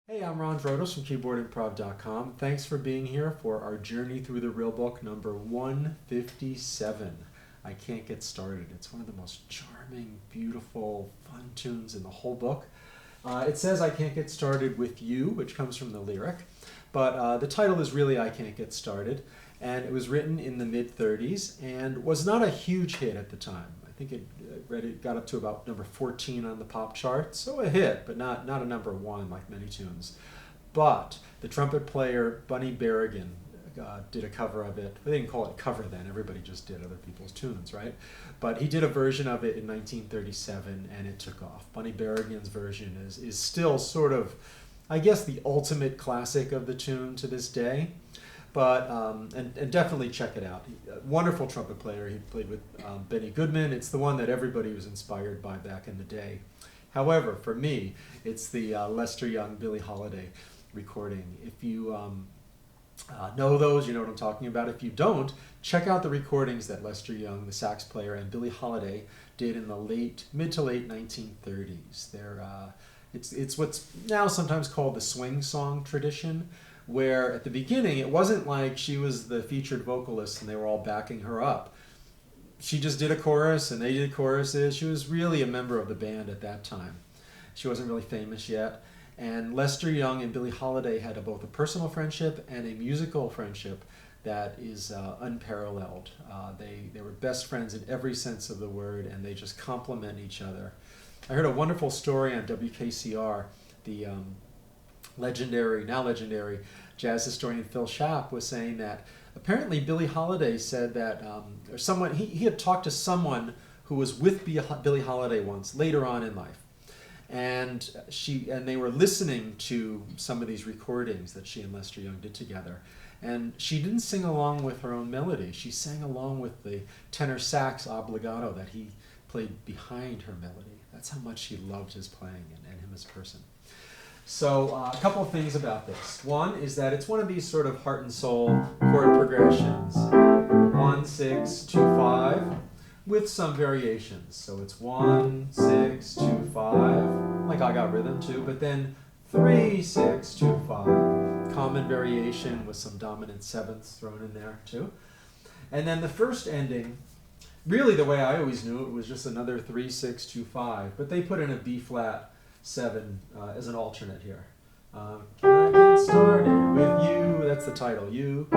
Hey, I'm Ron Drodos from keyboardimprov.com. Thanks for being here for our journey through the real book number 157. I Can't Get Started. It's one of the most charming, beautiful, fun tunes in the whole book. It says I Can't Get Started with You, which comes from the lyric, but the title is really I Can't Get Started, and it was written in the mid-30s and was not a huge hit at the time. I think it got up to about number 14 on the pop chart, so a hit, but not a number one like many tunes. But the trumpet player Bunny Berigan did a cover of it. They didn't call it cover then, everybody just did other people's tunes, right? But he did a version of it in 1937 and it took off. Bunny Berigan's version is still sort of, I guess, the ultimate classic of the tune to this day. But, and definitely check it out. Wonderful trumpet player. He played with Benny Goodman. It's the one that everybody was inspired by back in the day. However, for me, it's the Lester Young, Billie Holiday recording. If you know those, you know what I'm talking about. If you don't, check out the recordings that Lester Young, the sax player, and Billie Holiday did in the mid to late 1930s. It's what's now sometimes called the swing song tradition, where at the beginning it wasn't like she was the featured vocalist and they were all backing her up. She just did a chorus and they did choruses. She was really a member of the band at that time. She wasn't really famous yet. And Lester Young and Billie Holiday had both a personal friendship and a musical friendship that is unparalleled. They were best friends in every sense of the word, and they just complement each other. I heard a wonderful story on WKCR. The now legendary jazz historian Phil Schaap was saying that apparently Billie Holiday said that, or someone, he had talked to someone who was with Billie Holiday once, later on in life. And they were listening to some of these recordings that she and Lester Young did together. And she didn't sing along with her own melody. She sang along with the tenor sax obligato that he played behind her melody. That's how much she loved his playing and him as a person. So a couple of things about this. One is that it's one of these sort of heart and soul chord progressions. 1, 6, 2, 5, with some variations. So it's 1, 6, 2, 5, like I got rhythm too, but then 3, 6, 2, 5. Common variation with some dominant sevenths thrown in there too. And then the first ending, really the way I always knew it was just another 3, 6, 2, 5, but they put in a B flat 7 as an alternate here. Can I get started with you? That's the title, you.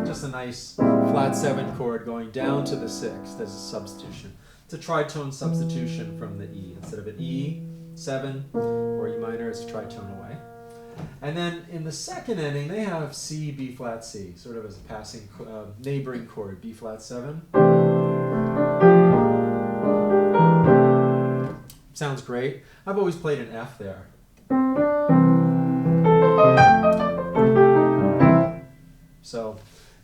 Just a nice flat 7 chord going down to the 6th as a substitution. It's a tritone substitution from the E. Instead of an E7 or E minor, it's a tritone away. And then in the second ending, they have C, B flat C, sort of as a passing neighboring chord, B flat 7. Sounds great. I've always played an F there. So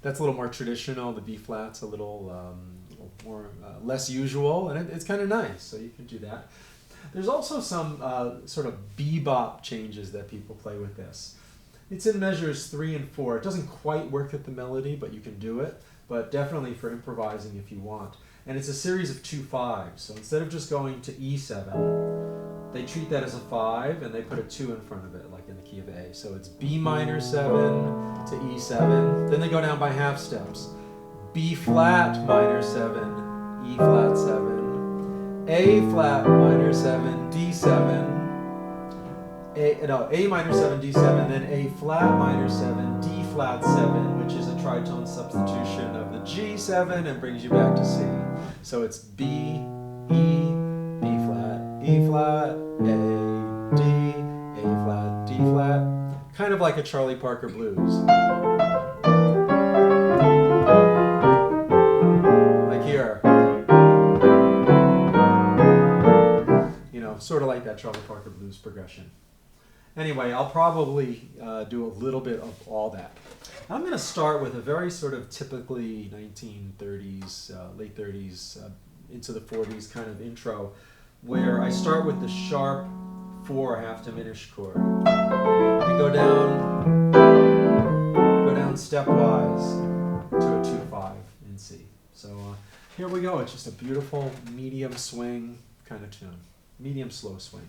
that's a little more traditional. The B flat's a little more less usual, and it's kind of nice. So you can do that. There's also some sort of bebop changes that people play with this. It's in measures 3 and 4. It doesn't quite work with the melody, but you can do it. But definitely for improvising if you want. And it's a series of 2 5s. So instead of just going to E7, they treat that as a 5 and they put a 2 in front of it, like in the key of A. So it's B minor 7 to E7. Then they go down by half steps. B flat minor 7, E flat 7, A flat minor 7, D7, A minor 7, D7, then A flat minor 7, D flat 7, which is a tritone substitution of the G7 and brings you back to C. So it's B, E, B flat, E flat, A, D, A flat, D flat. Kind of like a Charlie Parker blues. Like here. You know, sort of like that Charlie Parker blues progression. Anyway, I'll probably do a little bit of all that. I'm going to start with a very sort of typically 1930s, late 30s, into the 40s kind of intro, where I start with the sharp 4 half-diminished chord and go down stepwise to a 2-5 in C. So here we go. It's just a beautiful medium swing kind of tune. medium slow swing.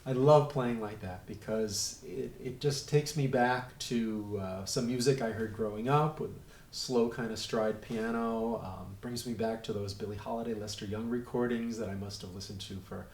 I love playing like that because it just takes me back to some music I heard growing up with slow kind of stride piano. Brings me back to those Billie Holiday, Lester Young recordings that I must have listened to for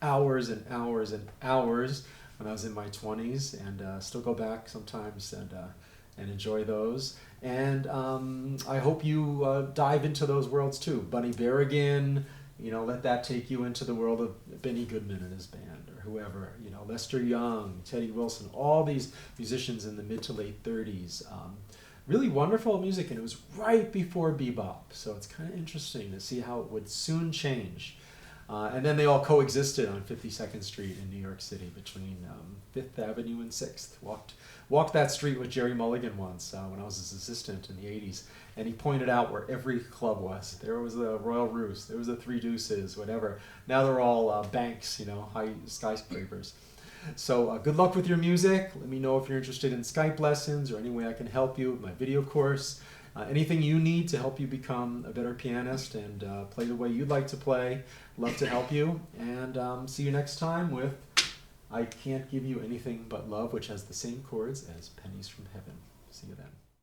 hours and hours and hours when I was in my 20s, and still go back sometimes and enjoy those. And I hope you dive into those worlds too. Bunny Berigan, you know, let that take you into the world of Benny Goodman and his band, or whoever, you know, Lester Young, Teddy Wilson, all these musicians in the mid to late 30s. Really wonderful music, and it was right before bebop, so it's kind of interesting to see how it would soon change. And then they all coexisted on 52nd Street in New York City between 5th Avenue and 6th. Walked that street with Jerry Mulligan once when I was his assistant in the 80s, and he pointed out where every club was. There was the Royal Roost, there was the Three Deuces, whatever. Now they're all banks, you know, high skyscrapers. So good luck with your music. Let me know if you're interested in Skype lessons or any way I can help you with my video course. Anything you need to help you become a better pianist and play the way you'd like to play. Love to help you. And see you next time with I Can't Give You Anything But Love, which has the same chords as Pennies from Heaven. See you then.